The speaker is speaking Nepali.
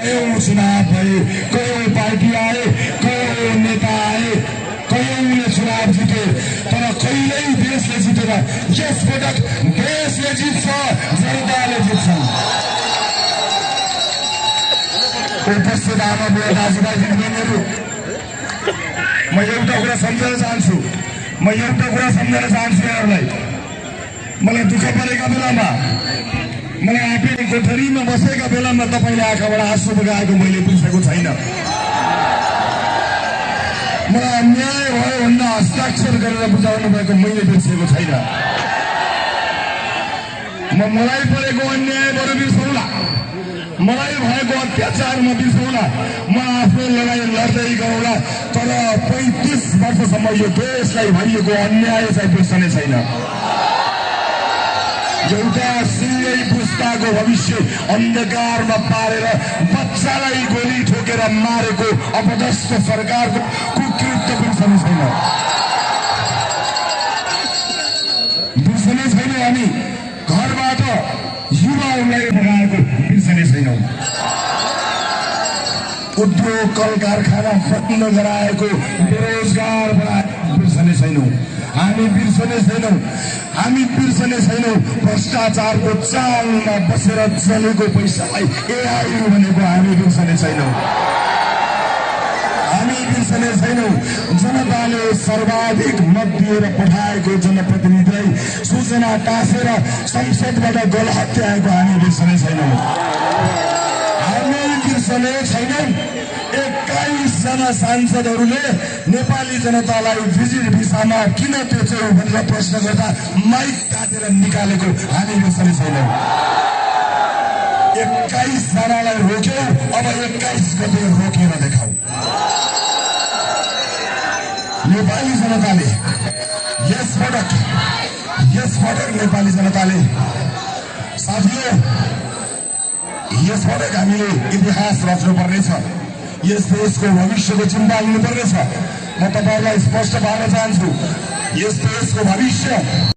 कयौं चुनाव भए, कयौं पार्टी आए, कयौं नेता आए, कयौंले चुनाव जिते, तर कहिल्यै देशले जितेन। यसपटक देशले जित्छ, जनताले जित्छन्। उपस्थित आमा बुवा दाजुभाइ दिदीबहिनीहरू, म एउटा कुरा सम्झाउन चाहन्छु यहाँहरूलाई। मलाई दुःख परेका बेलामा, मलाई आफै कोठरीमा बसेका बेलामा तपाईँले आँखाबाट आँसु बगाएको मैले बिर्सेको छैन। मलाई अन्याय भयो भन्दा हस्ताक्षर गरेर बुझाउनु भएको मैले बिर्सेको छैन। मलाई परेको अन्यायबाट बिर्सौँला, मलाई भएको अत्याचारमा बिर्सौँला, म आफ्नो लडाइँ लड्दै गरौँला, तर 35 वर्षसम्म यो देशलाई भइएको अन्याय चाहिँ बिर्सने छैन। एउटा सिङ्गै पुस्ताको भविष्य अन्धकारमा पारेर बच्चालाई गोली ठोकेर मारेको अपदस्थ सरकारको कुकृत्य बिर्सने छैन। बिर्सने छैनौँ हामी। घरबाट युवाहरूलाई भगाएको बिर्सने छैनौँ। उद्योग कल कारखाना बन्द गराएको, बेरोजगार बनाएको बिर्सने छैनौँ। हामी बिर्सने छैनौँ। भ्रष्टाचारको चालमा बसेर चलेको पैसालाई एआई भनेको हामी बिर्सने छैनौँ। जनताले सर्वाधिक मत दिएर पठाएको जनप्रतिनिधिलाई सूचना टाँसेर संसदबाट गलहत्याएको हामी बिर्सने छैनौँ। 21 जना सांसदहरूले नेपाली जनतालाई भिजिट भिसामा किन बेच्यौ भनेर प्रश्न गर्दा माइक काटेर निकालेको हामी बिर्सने छैनौँ। 21 जनालाई रोक्यौ, अब 21 गते रोकेर देखाऊ। नेपाली जनताले यसपटक नेपाली जनताले साथीहरू, यसपटक हामीले इतिहास रच्नुपर्नेछ। यस देशको भविष्यको चिन्ता लिनुपर्नेछ। म तपाईहरूलाई स्पष्ट पार्न चाहन्छु, यस देशको भविष्य